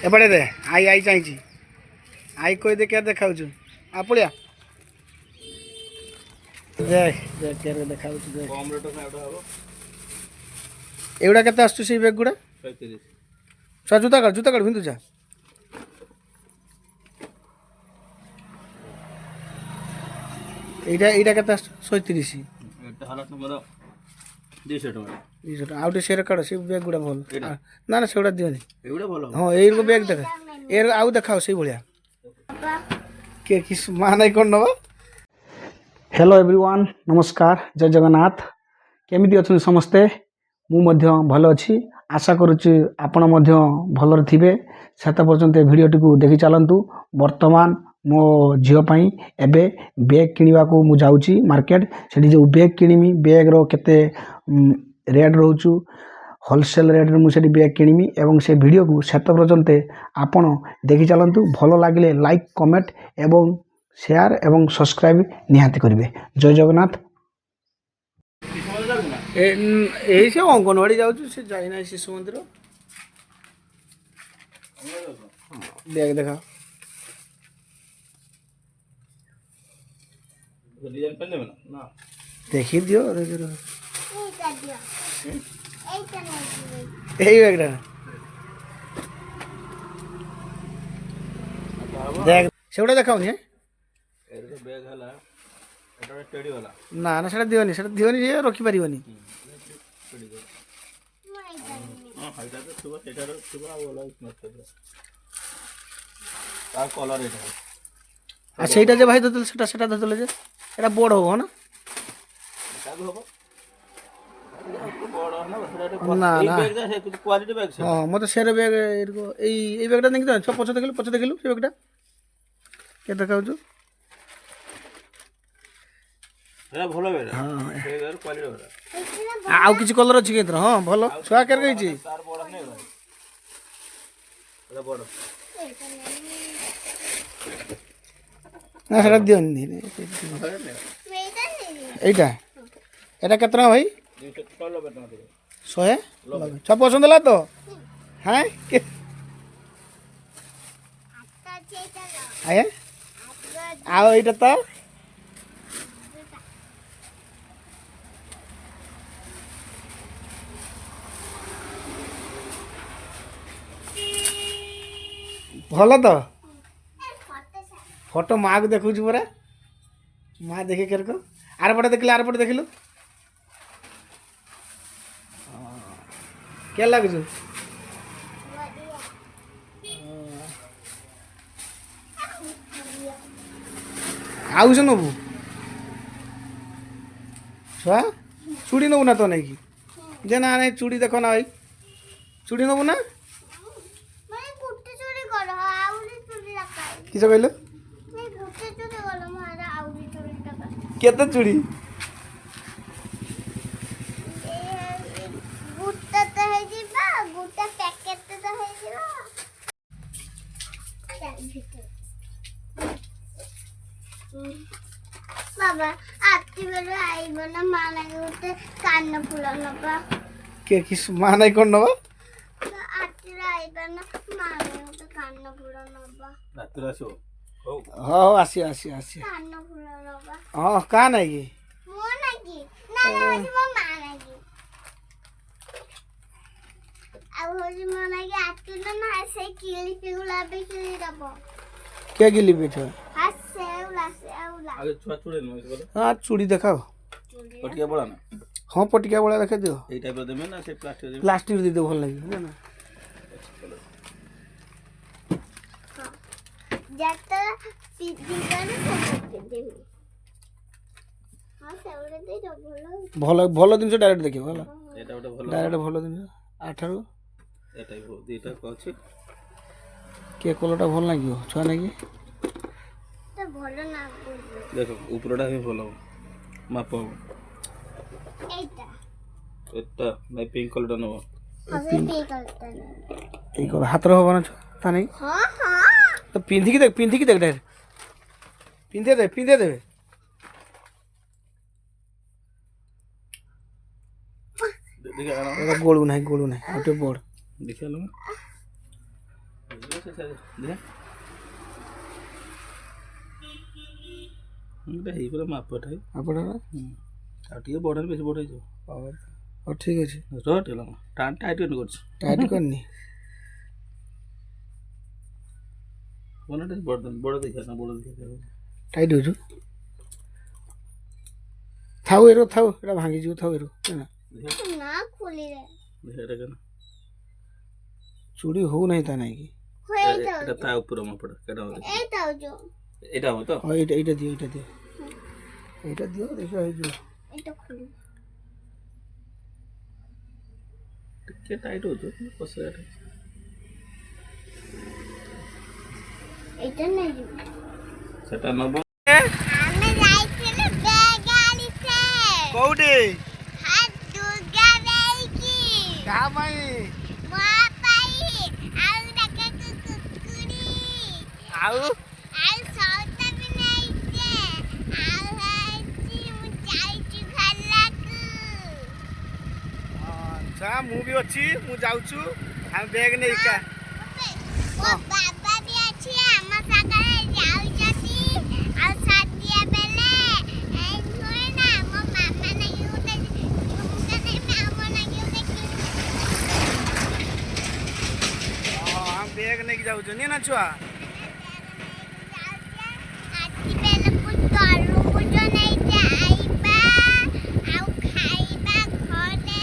एपटे दे आई आई चाहिए आई कोई दे क्या देखा आपलिया देख देख क्या देखा एगुड़ा के आसुच से बैग गुड़ा छुआ जूता काढ़ पिंधु जा এইটা কেতে 37 এটা হলো তোমার 200 টাকা 200 টাকা আউটে সেরে কাড় সেই ব্যাগ গুড়া ভাল না না সেগুড়া দিওনি এগুলা ভালো হ্যাঁ এইরকম ব্যাগ দেখা এর আউ দেখাও সেই ভলিয়া কে কি মানাই কোন নবা हेलो एवरीवन नमस्कार जय जगन्नाथ केमिति अछन समस्ते मु मध्य भलो अछि आशा करूची आपण मध्य भलर थिबे सेता पर्यंत वीडियोटी को देखि चलंतु वर्तमान मो झियो पई एबे बैग किनिबा को मु जाउची मार्केट सेठी जो बैग किनिमी बैग रो केते रेट रहउचु होलसेल रेट रे मु सेठी बैग किनिमी एवं से वीडियो को सेता पर्यंत आपण देखि चलंतु भलो लागिले लाइक कमेंट एवं शेयर एवं सब्सक्राइब निहाती करेंगे जय जगन्नाथ यही से अंगनवाड़ी जाऊँ से जाना शिशु मंदिर बैग देखा देखी दियो यही बैगटा देख सेगुड़ा देखाऊनी है ব্যাগ হলা এটা টেডি वाला না না সেটা দিওনি যে রকি পারিবনি হ্যাঁ হাইটা তো সুবা এটার সুবা ওলা নষ্ট তার কলার এটা আর সেইটা যে ভাই ধরতে সেটা ধরতে যে এটা বড় হবো না এটা হবে বড় না না এই না ব্যাগটা সে কোয়ালিটি ব্যাগ সে হ্যাঁ মতো সেরে ব্যাগ এরকম এই ব্যাগটা দেখি তো পছন্দ দেখিলু সেই ব্যাগটা কে দেখাউଛୁ এটা ভালো বেরা হ্যাঁ এর কোয়ালিটি বেরা ଆଉ କିଛି କଲର ଅଛି କି ଏଥିର ହଁ ଭଲ ଛୁଆ କେର କହିଛି তার বড় নেই ভাই এটা বড় ନା ସେଟା ଦିଅନି ଏଇଟା ଏଇଟା କେତେ ଟଙ୍କା ଭାଇ 290 টাকা দেবে 100 ଛୁଆ ପସନ୍ଦ ହେଲା ତ ହଁ ଆଜ୍ଞା ଆଉ ଏଇଟା ତ ଭଲ ତ ଫଟୋ ମାଆକୁ ଦେଖାଉଛି ପରା ମା ଦେଖେ କେରକ ଆରପଟେ ଦେଖିଲେ ଆରପଟେ ଦେଖିଲୁ କେ ଲାଗୁଛୁ ଆଉଛ ନବୁ ଛୁଆ ଚୁଡ଼ି ନବୁ ନା ତ ନାଇକି ଯେ ନା ନାଇଁ ଚୁଡ଼ି ଦେଖ ନା ଭାଇ ଚୁଡ଼ି ନବୁ ନା কিস কইল কেতে চুড়ি বাবা আত্তি বেলে আইব না মা নাকি উঠে কান্ন ফুল নবা কে কি মা নাই কোন নবা আত্তিরা আইব না মা নাকি উঠে কান্ন ফুল নবা রাত্রে আসো হ্যাঁ আসি আসি আসি কান্ন ফুল নবা হ্যাঁ কা নাই কি মো নাকি না না হইছে মো মা নাকি আর হইছে মো নাকি আত্তিরা না সেই কিলি পিগুলা বিক্রি দেব কে গিলি বেটা আর সেউলা সেউলা আগে ছুয়া চুড়ে নয় বলে হ্যাঁ চুড়ি দেখাও পটিয়া বড় না হ্যাঁ পটিকা বলা দেখে দিও এই টাইপের দেবে না সেই প্লাস্টিক দেবে প্লাস্টিক দিতে ভাল লাগে না যেটা পিদিগানে সবতে দেব হ্যাঁ সেউলা দেই ভালো ভাল ভাল জিনিস ডাইরেক্ট দেখিও হলা এটা ওটা ভালো ডাইরেক্ট ভাল জিনিস 18 এটাই দুইটা কইছি কে কলরটা ভাল লাগিও ছয় নাকি তো ভালো না দেখো উপরটা হি ভালো মাপ এইটা এটা নাই পিঙ্ক কালারটা নেব আমি পে করতে না এই কল হাতর হবো না তা নাকি হ্যাঁ হ্যাঁ তো পিন্ধিকি দেখ ডাইরেক্ট পিন্ধে দেবে দেখে আনো এটা গোলু নাই ওটা বড় দেখে আনো ସେ ଦେ ଏଇଟା ହେଇଗଲା ମାପଟା ଆପଣ ଆଉ ଟିକେ ବଢ଼େଇଲେ ବେଶୀ ବଡ଼ ହେଇଯିବ। ହଉ ଠିକ୍ ଅଛି ରହ ଟିକେ ଟାଇଟ୍ କରୁଛି ଟାଇଟ୍ କରିନି ବଡ଼ ଦେଖିବା ଟାଇଟ୍ ହେଉଛୁ ଥାଉ ଏରୁ ଥାଉ ଏଇଟା ଭାଙ୍ଗିଯିବ ଥାଉ ଏରୁ ନା ଖୋଲିରେ ଚୁଡ଼ି ହଉନାହିଁ ତା ନାଇଁ କି ଏଇଟା ତା ଉପରେ ମାପଟା ଏଇଟା ଯୋଉ ଏଇଟା ହବ ତ ହଁ ଏଇଟା ଦିଅ ଏଇଟା ଦିଅ ଦେଖିବା ହେଇଯିବ ଏଇଟା ଖୋଲି ଟିକେ ଟାଇଟ୍ ହଉଛି ପଶିବା ଏଇଟା ନେଇ ସେଟା ନବ ଆମେ ଯାଇଥିଲୁ ବ୍ୟାଗ ଆଣିତେ କୋଉଠି ହଁ ଦୁର୍ଗା ଦେଇକି କାହା ପାଇଁ ମୋ ପାଇଁ ଆଉ ଡାକାକୁ କୁକୁଡ଼ି ଆଉ ସଉଦା ବି ନେଇଛେ ଆଉ ହେଇଛି ମୁଁ ଯାଇଛି ଘରକୁ ଆଚ୍ଛା ମୁଁ ବି ଅଛି ମୁଁ ଯାଉଛୁ ଆମେ ବ୍ୟାଗ୍ ନେଇକା ମୋ ବାବା ବି ଅଛି ଆମ ସାଙ୍ଗରେ ଯାଉଛନ୍ତି ଆଉ ସାଦିଆ ବେଲେ ଏଇ ନୁହେଁ ନା ମୋ ମାମା ନାଗି ଗୋଟେ ଝୁମକା ନେବି ଆମ ନାଗି ଗୋଟେ ଆମେ ବ୍ୟାଗ୍ ନେଇକି ଯାଉଛୁ ନିଏ ନା ଛୁଆ ଆଜି ବେଲକୁ ତରଭୁଜ ନେଇକି ଆଇବା ଆଉ ଖାଇବା ଘରେ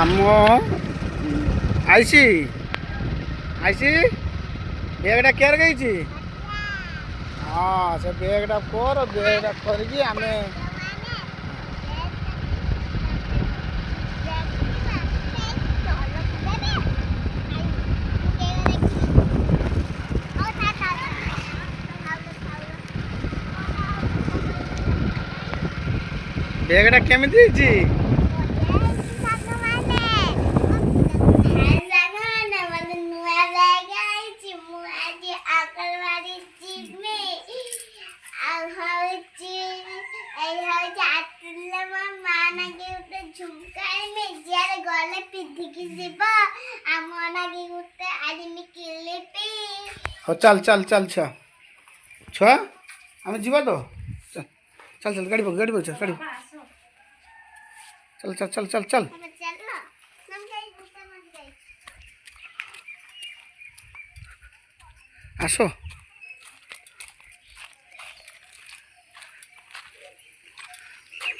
ଆମ ଆଇସି ବ୍ୟାଗ୍ଟା କେୟାର ହେଇଛି ହଁ ସେ ବ୍ୟାଗ୍ଟା କର ବ୍ୟାଗ୍ଟା କରିକି ଆମେ ବ୍ୟାଗ୍ଟା କେମିତି ହେଇଛି ଗଲେ ପିନ୍ଧିକି ଯିବ ଆମ ନାଗି ଗୋଟେ ଆଣିମି କିଲିପି ହଉ ଚାଲ ଛୁଆ ଆମେ ଯିବା ତ ଚାଲ ଗାଡ଼ି ପକ ଗାଡ଼ି ଚାଲ ଆସ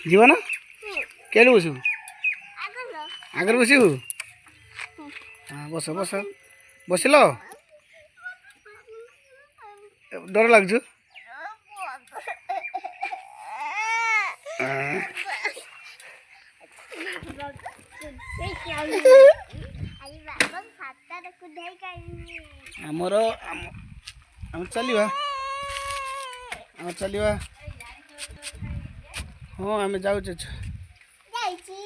ଯିବା ନା କେବେ ବସିବୁ ଆଗରେ ବସିବୁ ହଁ ବସ ବସିଲ ଡର ଲାଗୁଛୁ ଆମର ଆମେ ଚାଲିବା ହଁ ଆମେ ଯାଉଛୁ ଯାଇଛି